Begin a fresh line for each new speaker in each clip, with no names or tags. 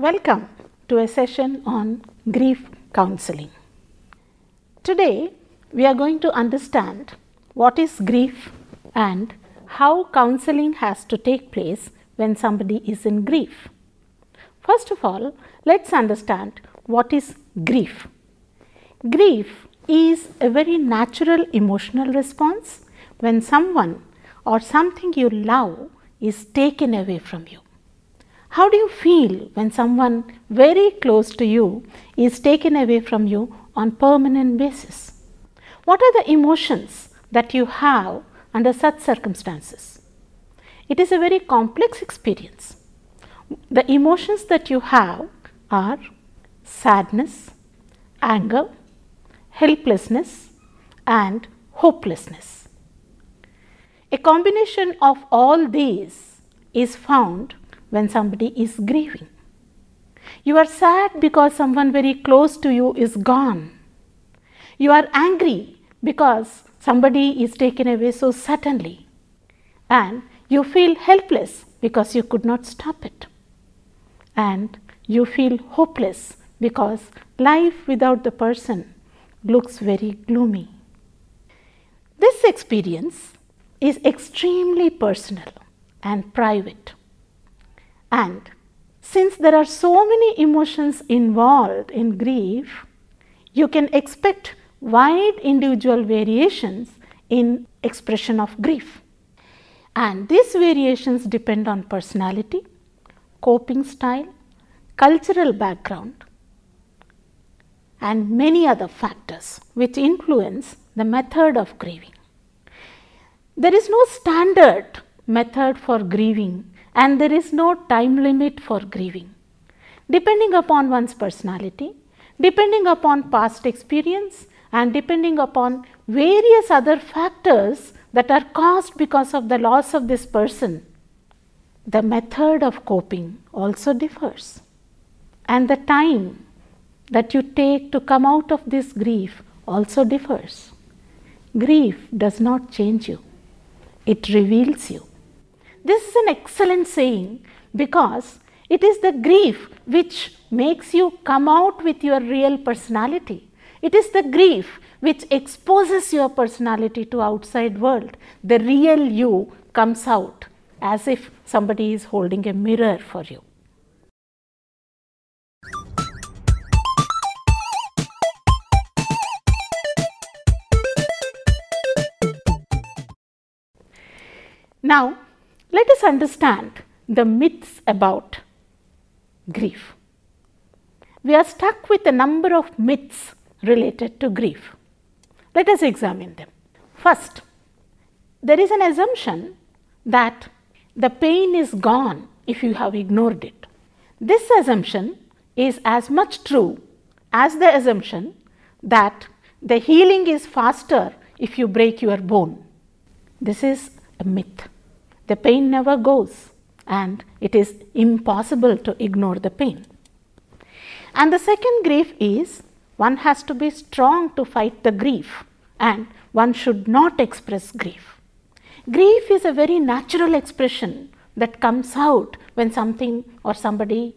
Welcome to a session on grief counseling. Today we are going to understand what is grief and how counseling has to take place when somebody is in grief. First of all, let's understand what is grief. Grief is a very natural emotional response when someone or something you love is taken away from you. How do you feel when someone very close to you is taken away from you on permanent basis? What are the emotions that you have under such circumstances? It is a very complex experience. The emotions that you have are sadness, anger, helplessness and hopelessness. A combination of all these is found when somebody is grieving. You are sad because someone very close to you is gone. You are angry because somebody is taken away so suddenly. And you feel helpless because you could not stop it. And you feel hopeless because life without the person looks very gloomy. This experience is extremely personal and private. And since there are so many emotions involved in grief, you can expect wide individual variations in expression of grief. And these variations depend on personality, coping style, cultural background, and many other factors which influence the method of grieving. There is no standard method for grieving and there is no time limit for grieving. Depending upon one's personality, depending upon past experience and depending upon various other factors that are caused because of the loss of this person, the method of coping also differs. And the time that you take to come out of this grief also differs. Grief does not change you, it reveals you. This is an excellent saying because it is the grief which makes you come out with your real personality. It is the grief which exposes your personality to outside world. The real you comes out as if somebody is holding a mirror for you. Now, let us understand the myths about grief. We are stuck with a number of myths related to grief. Let us examine them. First, there is an assumption that the pain is gone if you have ignored it. This assumption is as much true as the assumption that the healing is faster if you break your bone. This is a myth. The pain never goes and it is impossible to ignore the pain. And the second grief is one has to be strong to fight the grief and one should not express grief. Grief is a very natural expression that comes out when something or somebody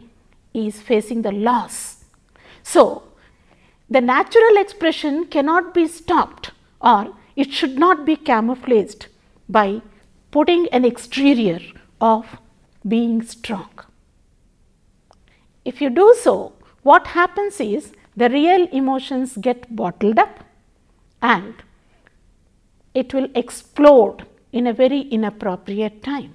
is facing the loss. So, the natural expression cannot be stopped or it should not be camouflaged by putting an exterior of being strong. If you do so, what happens is the real emotions get bottled up and it will explode in a very inappropriate time.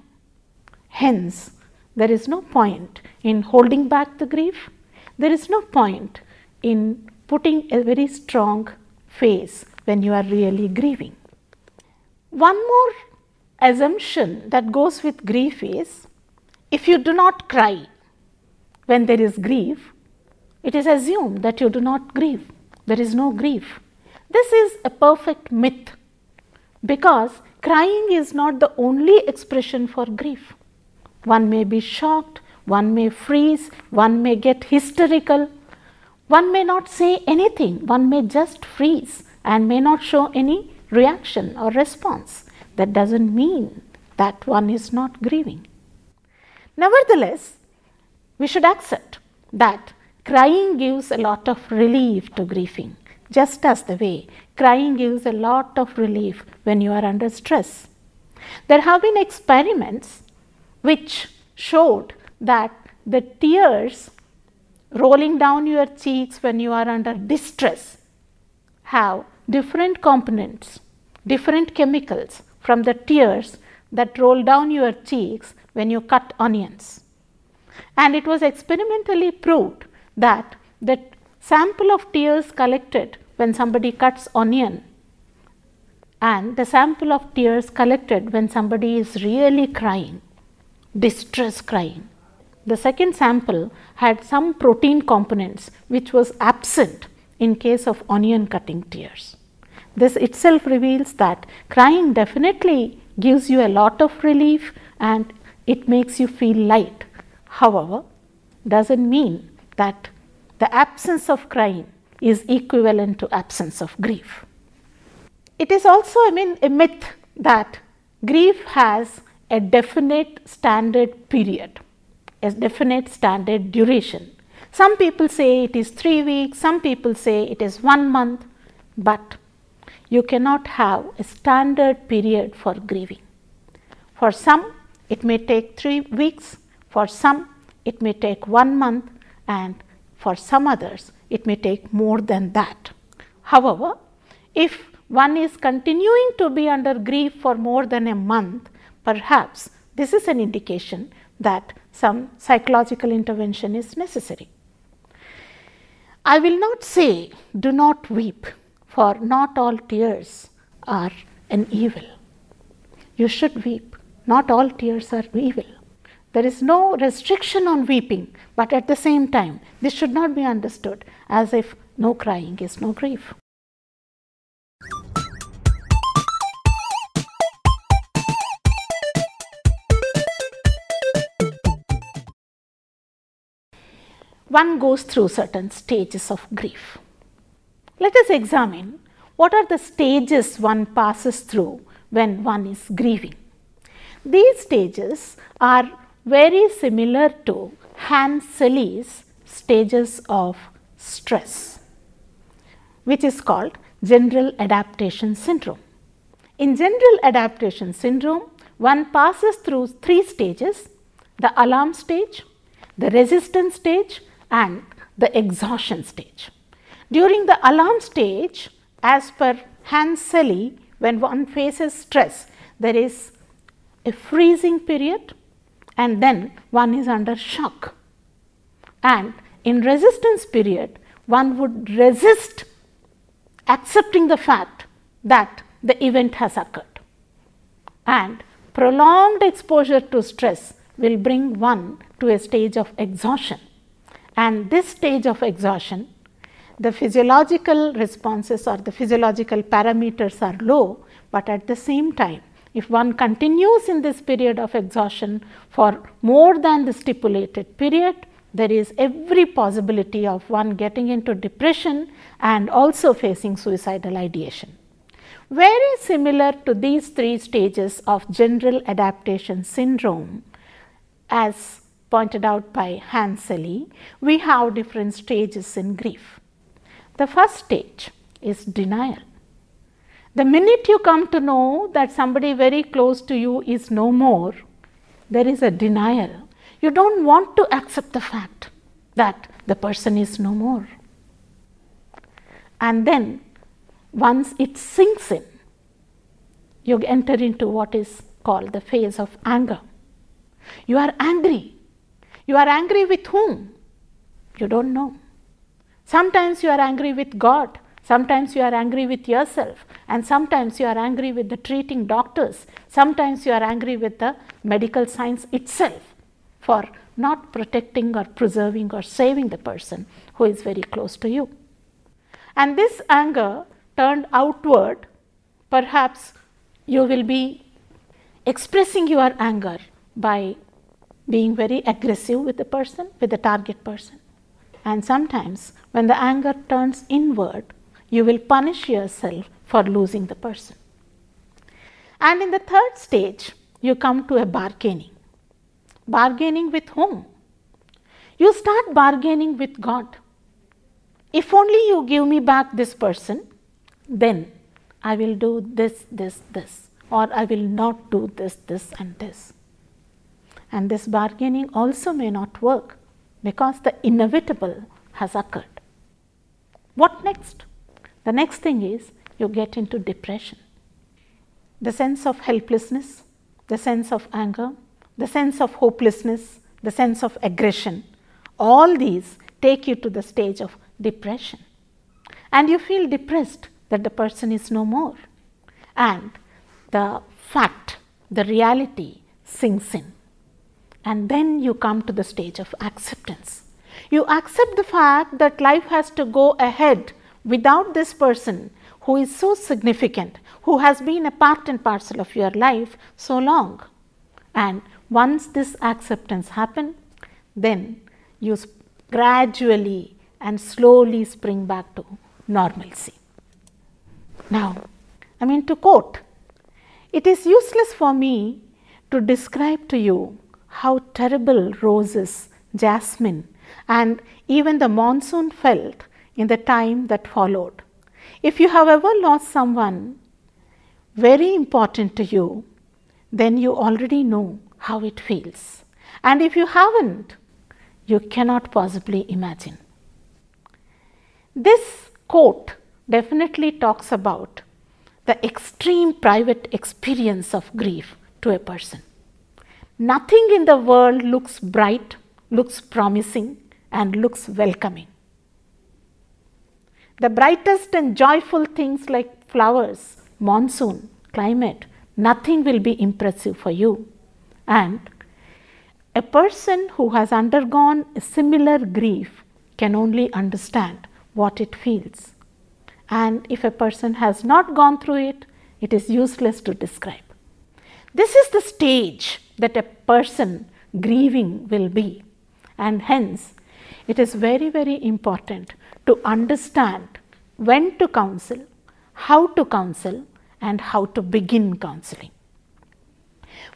Hence, there is no point in holding back the grief. There is no point in putting a very strong face when you are really grieving. One more assumption that goes with grief is, if you do not cry when there is grief, it is assumed that you do not grieve. There is no grief. This is a perfect myth because crying is not the only expression for grief. One may be shocked, one may freeze, one may get hysterical, one may not say anything, one may just freeze and may not show any reaction or response. That doesn't mean that one is not grieving. Nevertheless, we should accept that crying gives a lot of relief to grieving, just as the way crying gives a lot of relief when you are under stress. There have been experiments which showed that the tears rolling down your cheeks when you are under distress have different components, different chemicals from the tears that roll down your cheeks when you cut onions. And it was experimentally proved that the sample of tears collected when somebody cuts onion and the sample of tears collected when somebody is really crying, distress crying, the second sample had some protein components which was absent in case of onion cutting tears. This itself reveals that crying definitely gives you a lot of relief and it makes you feel light. However, doesn't mean that the absence of crying is equivalent to absence of grief. It is also, a myth that grief has a definite standard period, a definite standard duration. Some people say it is 3 weeks, some people say it is 1 month, but you cannot have a standard period for grieving. For some, it may take 3 weeks, for some, it may take 1 month, and for some others, it may take more than that. However, if one is continuing to be under grief for more than a month, perhaps this is an indication that some psychological intervention is necessary. I will not say do not weep, for not all tears are an evil. You should weep. Not all tears are evil. There is no restriction on weeping, but at the same time, this should not be understood as if no crying is no grief. One goes through certain stages of grief. Let us examine what are the stages one passes through when one is grieving. These stages are very similar to Hans Selye's stages of stress, which is called general adaptation syndrome. In general adaptation syndrome, one passes through 3 stages: the alarm stage, the resistance stage, and the exhaustion stage. During the alarm stage, as per Hans Selye, when one faces stress, there is a freezing period and then one is under shock. And in resistance period, one would resist accepting the fact that the event has occurred. And prolonged exposure to stress will bring one to a stage of exhaustion. And this stage of exhaustion, the physiological responses or the physiological parameters are low, but at the same time, if one continues in this period of exhaustion for more than the stipulated period, there is every possibility of one getting into depression and also facing suicidal ideation. Very similar to these 3 stages of general adaptation syndrome, as pointed out by Hans Selye, we have different stages in grief. The first stage is denial. The minute you come to know that somebody very close to you is no more, there is a denial. You don't want to accept the fact that the person is no more. And then once it sinks in, you enter into what is called the phase of anger. You are angry. You are angry with whom? You don't know. Sometimes you are angry with God, sometimes you are angry with yourself, and sometimes you are angry with the treating doctors, sometimes you are angry with the medical science itself for not protecting or preserving or saving the person who is very close to you. And this anger turned outward, perhaps you will be expressing your anger by being very aggressive with the person, with the target person. And sometimes when the anger turns inward, you will punish yourself for losing the person. And in the third stage, you come to a bargaining. Bargaining with whom? You start bargaining with God. If only you give me back this person, then I will do this, this, this, or I will not do this, this and this. And this bargaining also may not work because the inevitable has occurred. What next? The next thing is you get into depression. The sense of helplessness, the sense of anger, the sense of hopelessness, the sense of aggression, all these take you to the stage of depression. And you feel depressed that the person is no more. And the fact, the reality sinks in. And then you come to the stage of acceptance. You accept the fact that life has to go ahead without this person who is so significant, who has been a part and parcel of your life so long. And once this acceptance happens, then you gradually and slowly spring back to normalcy. Now, to quote, "It is useless for me to describe to you how terrible roses, jasmine, and even the monsoon felt in the time that followed. If you have ever lost someone very important to you, then you already know how it feels. And if you haven't, you cannot possibly imagine." This quote definitely talks about the extreme private experience of grief to a person. Nothing in the world looks bright, looks promising, and looks welcoming. The brightest and joyful things like flowers, monsoon, climate, nothing will be impressive for you. And a person who has undergone a similar grief can only understand what it feels. And if a person has not gone through it, it is useless to describe. This is the stage that a person grieving will be. And hence, it is very, very important to understand when to counsel, how to counsel, and how to begin counseling.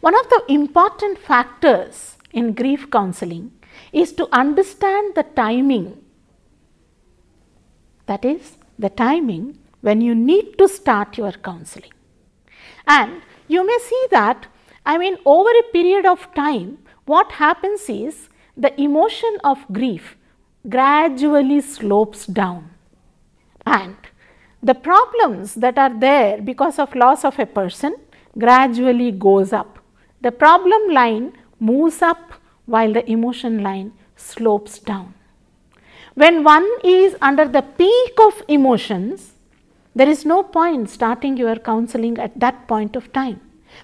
One of the important factors in grief counseling is to understand the timing. That is, the timing when you need to start your counseling. And you may see that, over a period of time, what happens is the emotion of grief gradually slopes down. And the problems that are there because of loss of a person gradually goes up. The problem line moves up while the emotion line slopes down. When one is under the peak of emotions, there is no point starting your counseling at that point of time,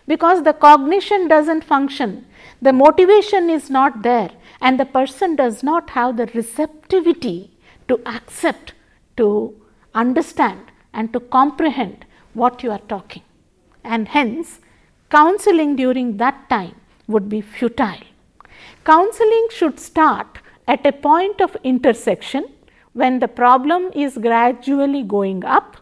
because the cognition doesn't function, the motivation is not there, and the person does not have the receptivity to accept, to understand, and to comprehend what you are talking. And hence, counseling during that time would be futile. Counseling should start at a point of intersection when the problem is gradually going up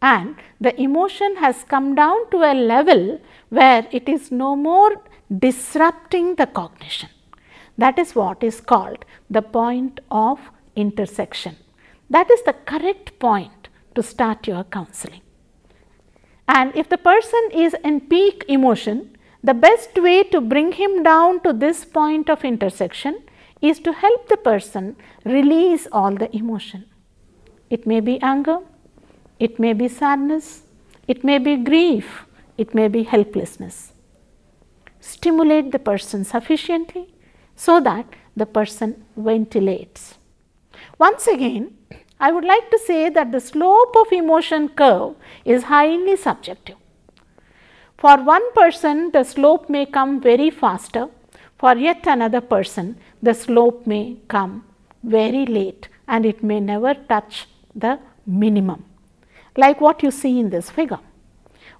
and the emotion has come down to a level where it is no more disrupting the cognition. That is what is called the point of intersection. That is the correct point to start your counseling. And if the person is in peak emotion, the best way to bring him down to this point of intersection is to help the person release all the emotion. It may be anger, it may be sadness, it may be grief, it may be helplessness. Stimulate the person sufficiently so that the person ventilates. Once again, I would like to say that the slope of emotion curve is highly subjective. For one person, the slope may come very faster. For yet another person, the slope may come very late and it may never touch the minimum, like what you see in this figure.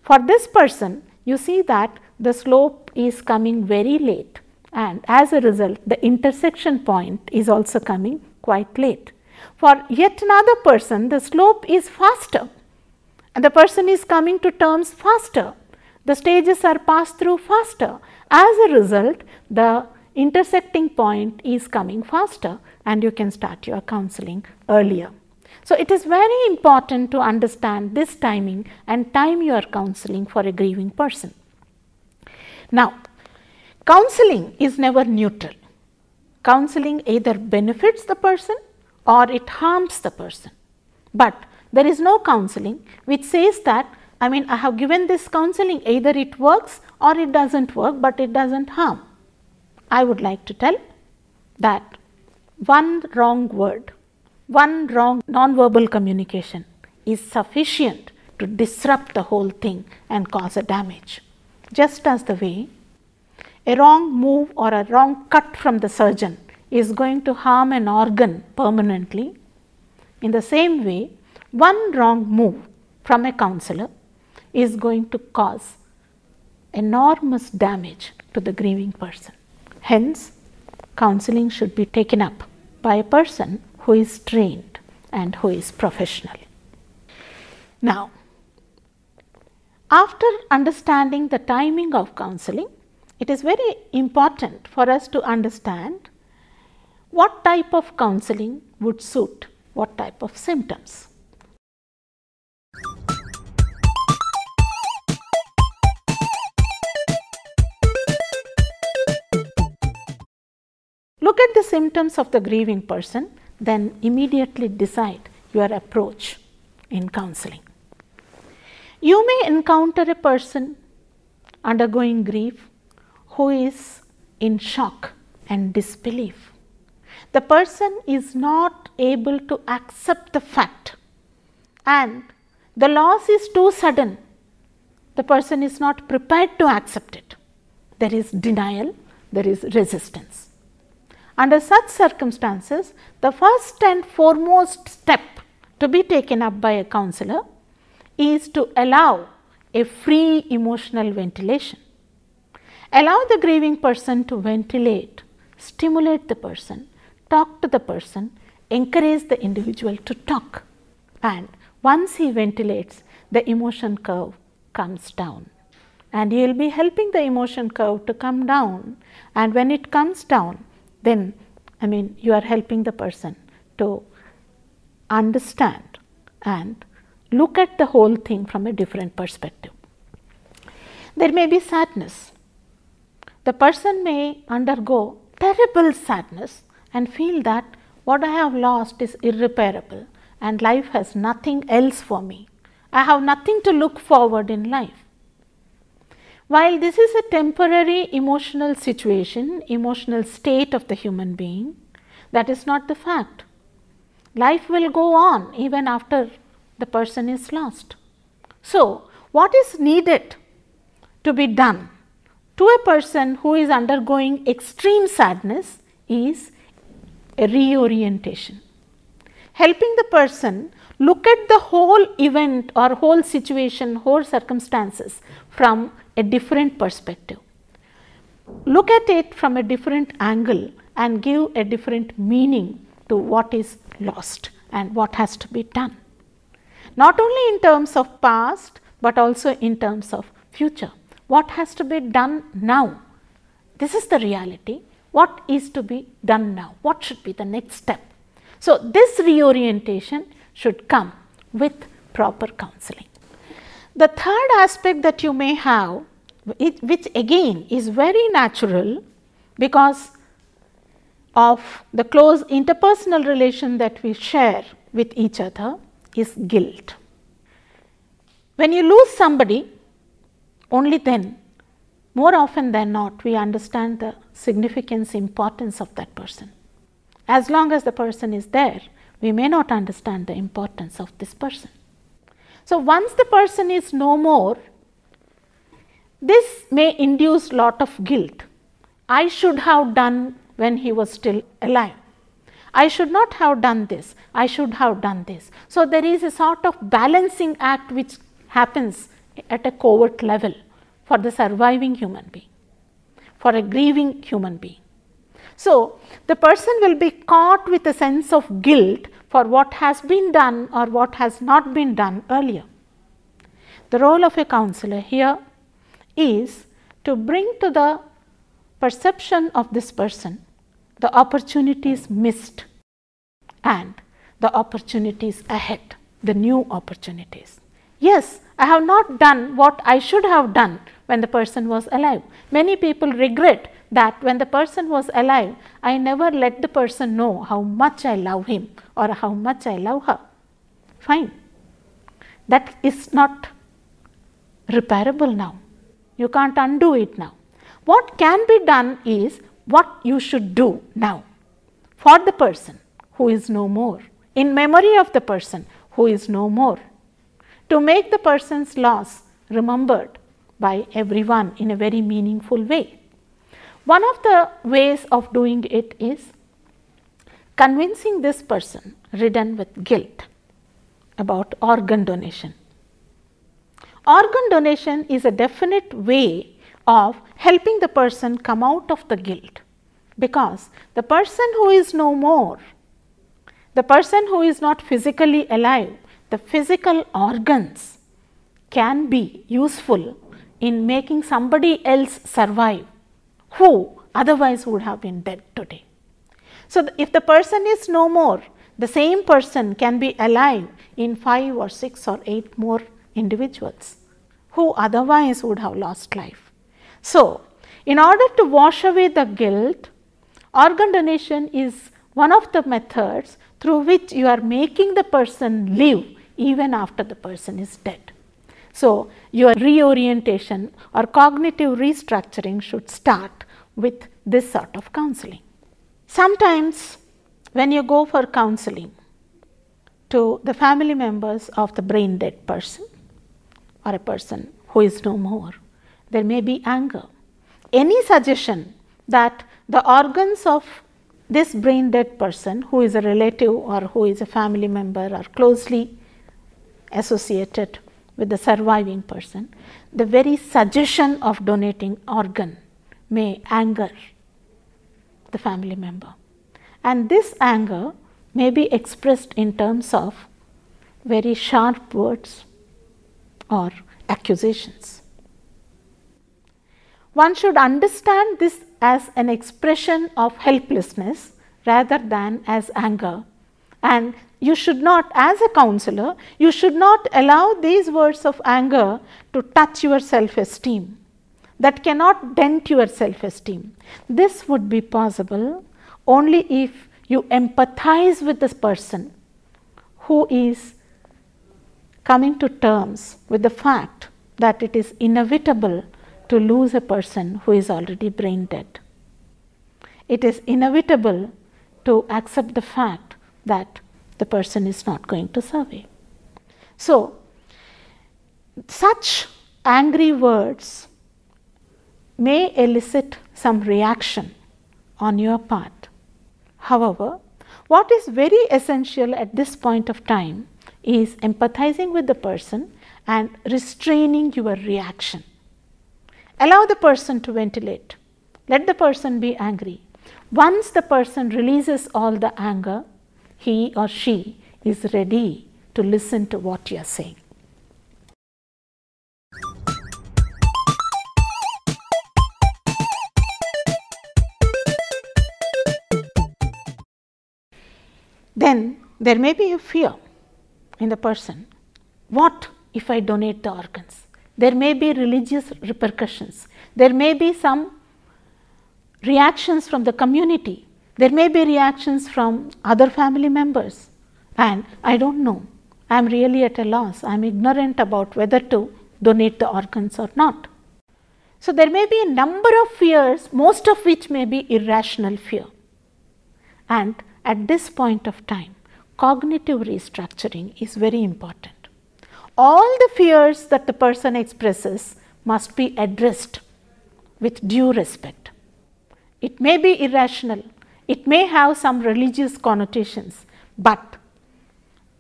For this person, you see that the slope is coming very late, and as a result, the intersection point is also coming quite late. For yet another person, the slope is faster and the person is coming to terms faster. The stages are passed through faster. As a result, the intersecting point is coming faster and you can start your counseling earlier. So, it is very important to understand this timing and time your counseling for a grieving person. Now, counseling is never neutral. Counseling either benefits the person or it harms the person. But there is no counseling which says that, I have given this counseling, either it works or it does not work, but it does not harm. I would like to tell that one wrong word, one wrong non-verbal communication is sufficient to disrupt the whole thing and cause a damage. Just as the way a wrong move or a wrong cut from the surgeon is going to harm an organ permanently, in the same way, one wrong move from a counselor is going to cause enormous damage to the grieving person. Hence, counseling should be taken up by a person who is trained and who is professional. Now, after understanding the timing of counseling, it is very important for us to understand what type of counseling would suit what type of symptoms. Look at the symptoms of the grieving person, then immediately decide your approach in counseling. You may encounter a person undergoing grief who is in shock and disbelief. The person is not able to accept the fact and the loss is too sudden. The person is not prepared to accept it. There is denial, there is resistance. Under such circumstances, the first and foremost step to be taken up by a counselor is to allow a free emotional ventilation. Allow the grieving person to ventilate, stimulate the person, talk to the person, encourage the individual to talk, and once he ventilates, the emotion curve comes down. And you will be helping the emotion curve to come down, and when it comes down, then you are helping the person to understand and look at the whole thing from a different perspective. There may be sadness. The person may undergo terrible sadness and feel that what I have lost is irreparable and life has nothing else for me. I have nothing to look forward in life. While this is a temporary emotional situation, emotional state of the human being, that is not the fact. Life will go on even after the person is lost. So, what is needed to be done to a person who is undergoing extreme sadness is a reorientation. Helping the person look at the whole event or whole situation, whole circumstances from a different perspective. Look at it from a different angle and give a different meaning to what is lost and what has to be done. Not only in terms of past, but also in terms of future. What has to be done now? This is the reality. What is to be done now? What should be the next step? So, this reorientation should come with proper counseling. The third aspect that you may have, which again is very natural because of the close interpersonal relation that we share with each other, is guilt. When you lose somebody, only then, more often than not, we understand the significance, importance of that person. As long as the person is there, we may not understand the importance of this person. So, once the person is no more, this may induce lot of guilt. I should have done when he was still alive. I should not have done this. I should have done this. So, there is a sort of balancing act which happens at a covert level for the surviving human being, for a grieving human being. So, the person will be caught with a sense of guilt for what has been done or what has not been done earlier. The role of a counselor here is to bring to the perception of this person, the opportunities missed and the opportunities ahead, the new opportunities. Yes, I have not done what I should have done when the person was alive. Many people regret that when the person was alive, I never let the person know how much I love him or how much I love her. Fine. That is not repairable now. You can't undo it now. What can be done is what you should do now for the person who is no more, in memory of the person who is no more, to make the person's loss remembered by everyone in a very meaningful way. One of the ways of doing it is convincing this person ridden with guilt about organ donation. Organ donation is a definite way of helping the person come out of the guilt, because the person who is no more, the person who is not physically alive, the physical organs can be useful in making somebody else survive who otherwise would have been dead today. So, if the person is no more, the same person can be alive in 5 or 6 or 8 more individuals who otherwise would have lost life. So, in order to wash away the guilt, organ donation is one of the methods through which you are making the person live even after the person is dead. So, your reorientation or cognitive restructuring should start with this sort of counseling. Sometimes when you go for counseling to the family members of the brain dead person or a person who is no more, there may be anger. Any suggestion that the organs of this brain dead person who is a relative or who is a family member or closely associated with the surviving person, the very suggestion of donating organ may anger the family member. And this anger may be expressed in terms of very sharp words or accusations. One should understand this as an expression of helplessness rather than as anger, and you should not, as a counselor, you should not allow these words of anger to touch your self-esteem. That cannot dent your self-esteem. This would be possible only if you empathize with this person who is coming to terms with the fact that it is inevitable to lose a person who is already brain dead. It is inevitable to accept the fact that the person is not going to survive. So, such angry words may elicit some reaction on your part. However, what is very essential at this point of time is empathizing with the person and restraining your reaction. Allow the person to ventilate. Let the person be angry. Once the person releases all the anger, he or she is ready to listen to what you are saying. Then there may be a fear in the person. What if I donate the organs? There may be religious repercussions. There may be some reactions from the community. There may be reactions from other family members, and I don't know. I am really at a loss. I am ignorant about whether to donate the organs or not. So, there may be a number of fears, most of which may be irrational fear. And at this point of time, cognitive restructuring is very important. All the fears that the person expresses must be addressed with due respect. It may be irrational, it may have some religious connotations, but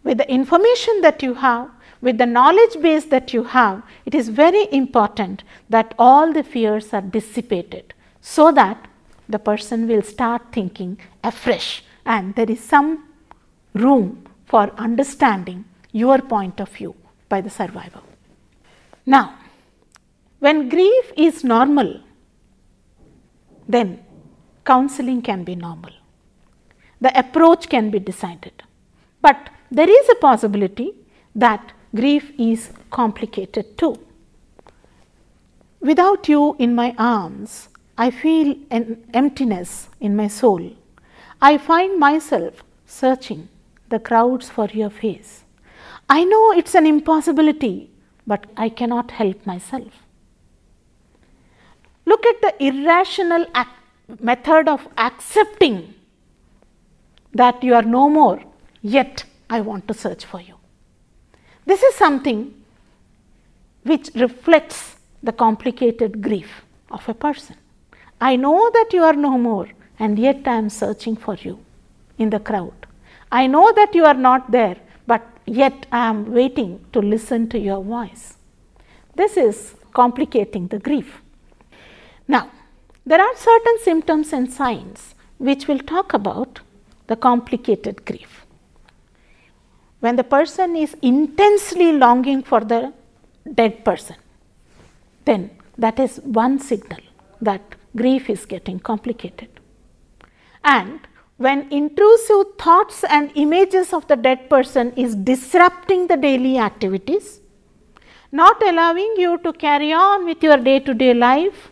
with the information that you have, with the knowledge base that you have, it is very important that all the fears are dissipated so that the person will start thinking afresh and there is some room for understanding your point of view by the survivor. Now, when grief is normal, then counseling can be normal. The approach can be decided. But there is a possibility that grief is complicated too. Without you in my arms, I feel an emptiness in my soul. I find myself searching the crowds for your face. I know it's an impossibility, but I cannot help myself. Look at the irrational method of accepting that you are no more, yet I want to search for you. This is something which reflects the complicated grief of a person. I know that you are no more, and yet I am searching for you in the crowd. I know that you are not there, but yet I am waiting to listen to your voice. This is complicating the grief. Now, there are certain symptoms and signs which will talk about the complicated grief. When the person is intensely longing for the dead person, then that is one signal that grief is getting complicated. And when intrusive thoughts and images of the dead person is disrupting the daily activities, not allowing you to carry on with your day-to-day life,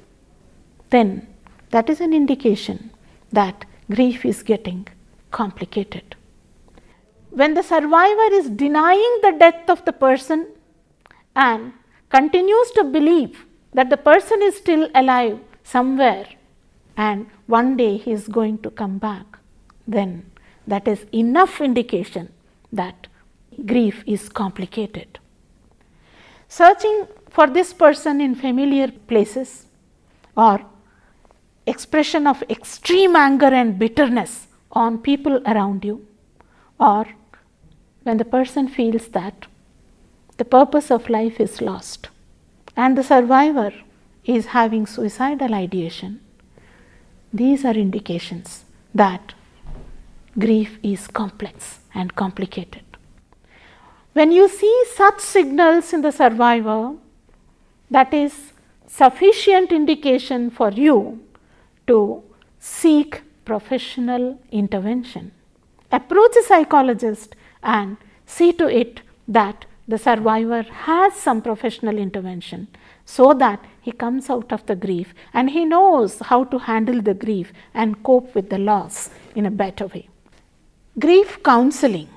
then that is an indication that grief is getting complicated. When the survivor is denying the death of the person and continues to believe that the person is still alive somewhere and one day he is going to come back, then that is enough indication that grief is complicated. Searching for this person in familiar places, or expression of extreme anger and bitterness on people around you, or when the person feels that the purpose of life is lost and the survivor is having suicidal ideation, these are indications that grief is complex and complicated. When you see such signals in the survivor, that is sufficient indication for you to seek professional intervention. Approach a psychologist and see to it that the survivor has some professional intervention so that he comes out of the grief and he knows how to handle the grief and cope with the loss in a better way. Grief counseling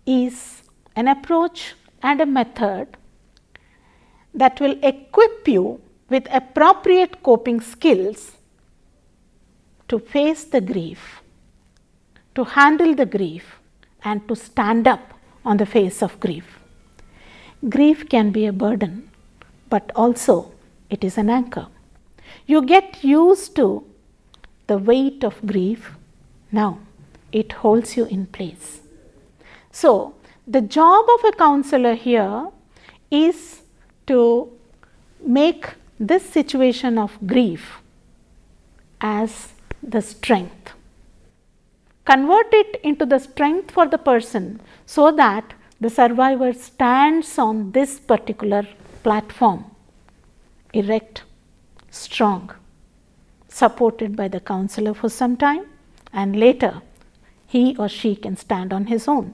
is an approach and a method that will equip you with appropriate coping skills to face the grief, to handle the grief, and to stand up on the face of grief. Grief can be a burden, but also it is an anchor. You get used to the weight of grief. Now it holds you in place. So the job of a counselor here is to make this situation of grief as the strength. Convert it into the strength for the person so that the survivor stands on this particular platform, erect, strong, supported by the counselor for some time, and later he or she can stand on his own.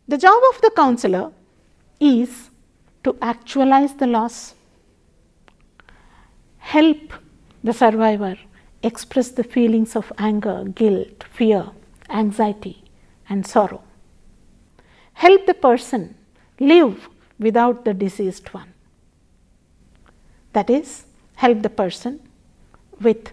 The job of the counselor is to actualize the loss, help the survivor express the feelings of anger, guilt, fear, anxiety, and sorrow. Help the person live without the deceased one. That is, help the person with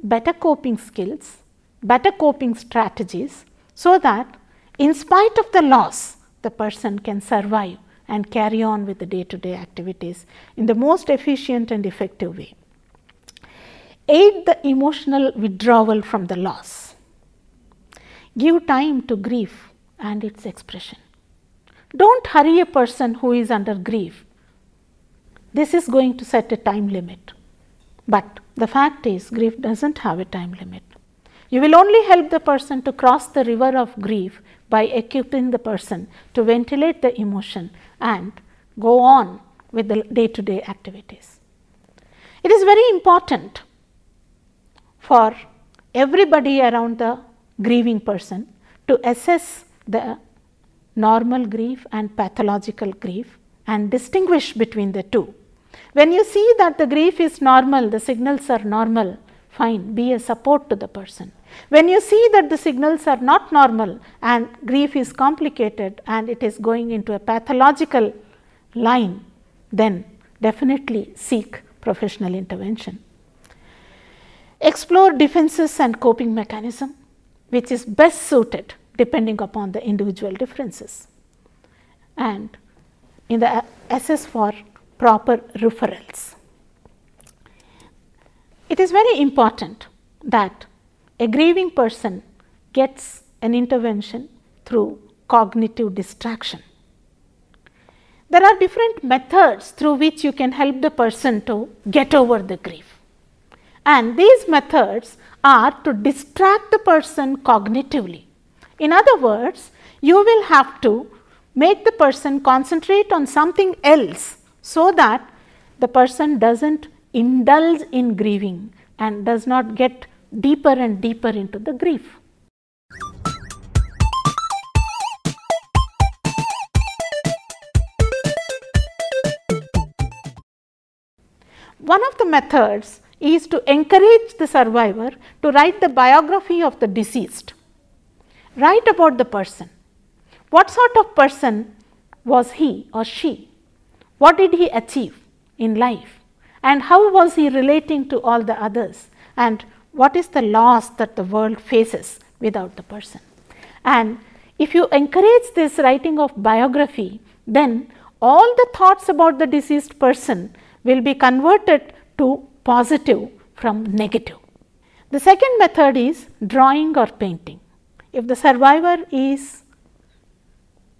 better coping skills, better coping strategies, so that in spite of the loss, the person can survive and carry on with the day-to-day activities in the most efficient and effective way. Aid the emotional withdrawal from the loss. Give time to grief and its expression. Don't hurry a person who is under grief. This is going to set a time limit. But the fact is, grief doesn't have a time limit. You will only help the person to cross the river of grief by equipping the person to ventilate the emotion and go on with the day-to-day activities. It is very important for everybody around the grieving person to assess the normal grief and pathological grief and distinguish between the two. When you see that the grief is normal, the signals are normal, fine, be a support to the person. When you see that the signals are not normal and grief is complicated and it is going into a pathological line, then definitely seek professional intervention. Explore defenses and coping mechanism which is best suited depending upon the individual differences, and in the assess for proper referrals. It is very important that a grieving person gets an intervention through cognitive distraction. There are different methods through which you can help the person to get over the grief, and these methods are to distract the person cognitively. In other words, you will have to make the person concentrate on something else so that the person does not indulge in grieving and does not get deeper and deeper into the grief. One of the methods is to encourage the survivor to write the biography of the deceased. Write about the person. What sort of person was he or she? What did he achieve in life? And how was he relating to all the others? And what is the loss that the world faces without the person? And if you encourage this writing of biography, then all the thoughts about the deceased person will be converted to positive from negative. The second method is drawing or painting. If the survivor is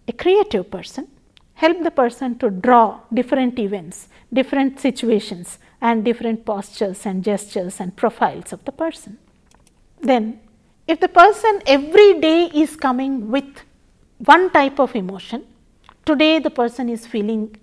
a creative person, help the person to draw different events, different situations and different postures and gestures and profiles of the person. Then if the person every day is coming with one type of emotion, today the person is feeling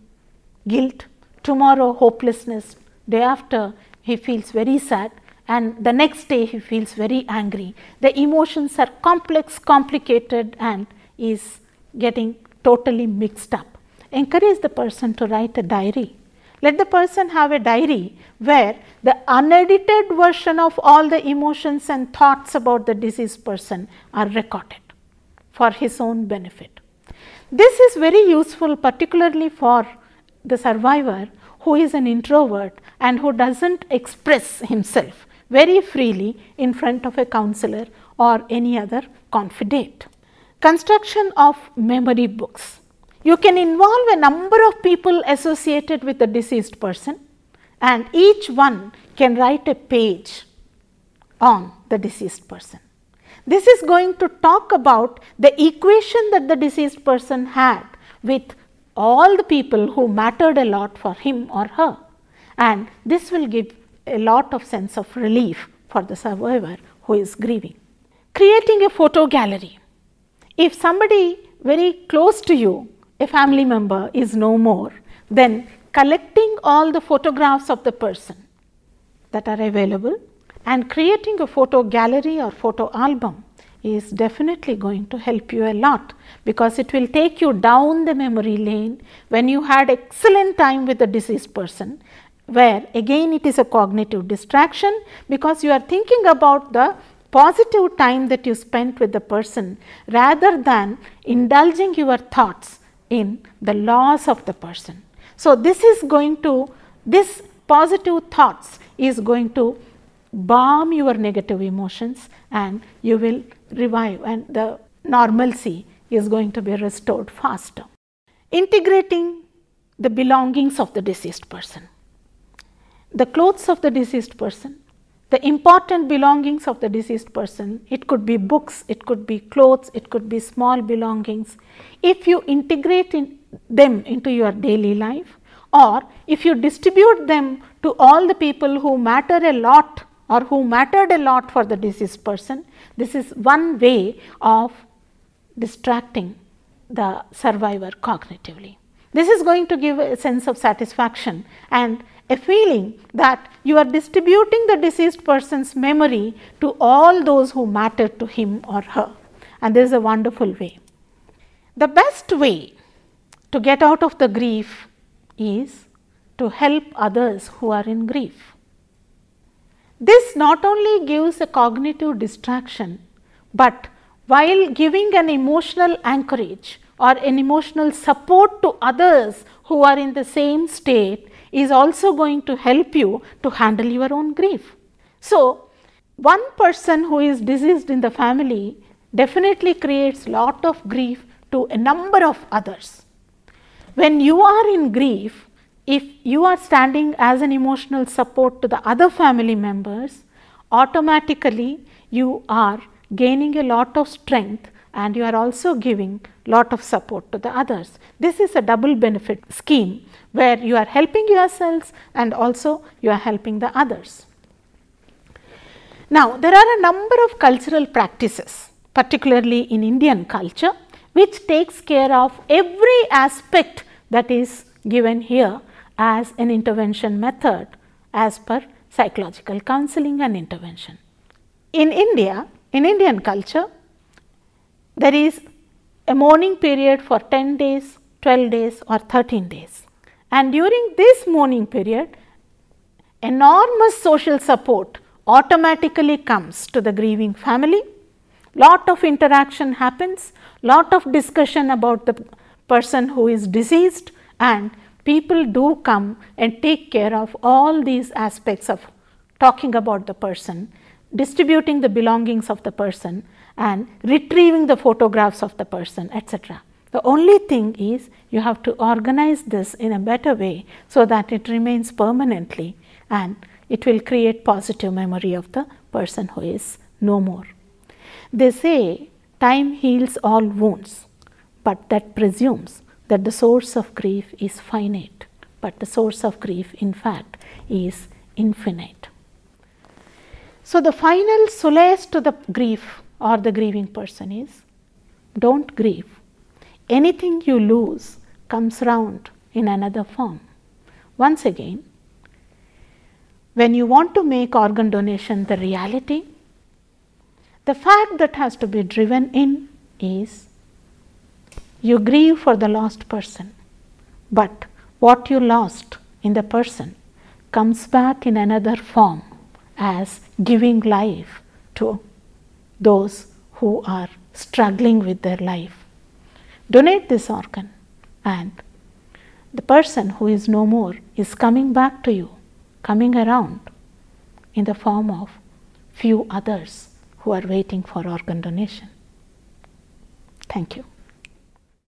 guilt, tomorrow hopelessness, day after he feels very sad, and the next day he feels very angry. The emotions are complex, complicated and is getting totally mixed up. Encourage the person to write a diary. Let the person have a diary where the unedited version of all the emotions and thoughts about the deceased person are recorded for his own benefit. This is very useful particularly for the survivor who is an introvert and who does not express himself very freely in front of a counselor or any other confidant. Construction of memory books. You can involve a number of people associated with the deceased person and each one can write a page on the deceased person. This is going to talk about the equation that the deceased person had with all the people who mattered a lot for him or her, and this will give a lot of sense of relief for the survivor who is grieving. Creating a photo gallery. If somebody very close to you, a family member, is no more, then collecting all the photographs of the person that are available and creating a photo gallery or photo album is definitely going to help you a lot, because it will take you down the memory lane when you had excellent time with the deceased person, where again it is a cognitive distraction because you are thinking about the positive time that you spent with the person rather than indulging your thoughts in the loss of the person. So, this positive thoughts is going to balm your negative emotions and you will revive and the normalcy is going to be restored faster. Integrating the belongings of the deceased person. The clothes of the deceased person, the important belongings of the deceased person, it could be books, it could be clothes, it could be small belongings. If you integrate them into your daily life, or if you distribute them to all the people who matter a lot or who mattered a lot for the deceased person, this is one way of distracting the survivor cognitively. This is going to give a sense of satisfaction and a feeling that you are distributing the deceased person's memory to all those who matter to him or her, and this is a wonderful way. The best way to get out of the grief is to help others who are in grief. This not only gives a cognitive distraction, but while giving an emotional anchorage or an emotional support to others who are in the same state, is also going to help you to handle your own grief. So, one person who is deceased in the family definitely creates lot of grief to a number of others. When you are in grief, if you are standing as an emotional support to the other family members, automatically you are gaining a lot of strength and you are also giving lot of support to the others. This is a double benefit scheme where you are helping yourselves and also you are helping the others. Now, there are a number of cultural practices, particularly in Indian culture, which takes care of every aspect that is given here as an intervention method as per psychological counseling and intervention. In India, in Indian culture, there is a mourning period for 10 days, 12 days or 13 days. And during this mourning period, enormous social support automatically comes to the grieving family. Lot of interaction happens, lot of discussion about the person who is deceased, and people do come and take care of all these aspects of talking about the person, distributing the belongings of the person and retrieving the photographs of the person, etc. The only thing is you have to organize this in a better way so that it remains permanently and it will create positive memory of the person who is no more. They say time heals all wounds, but that presumes that the source of grief is finite, but the source of grief in fact is infinite. So, the final solace to the grief or the grieving person is, don't grieve. Anything you lose comes round in another form. Once again, when you want to make organ donation the reality, the fact that has to be driven in is you grieve for the lost person, but what you lost in the person comes back in another form as giving life to those who are struggling with their life. Donate this organ and the person who is no more is coming back to you, coming around in the form of few others who are waiting for organ donation. Thank you.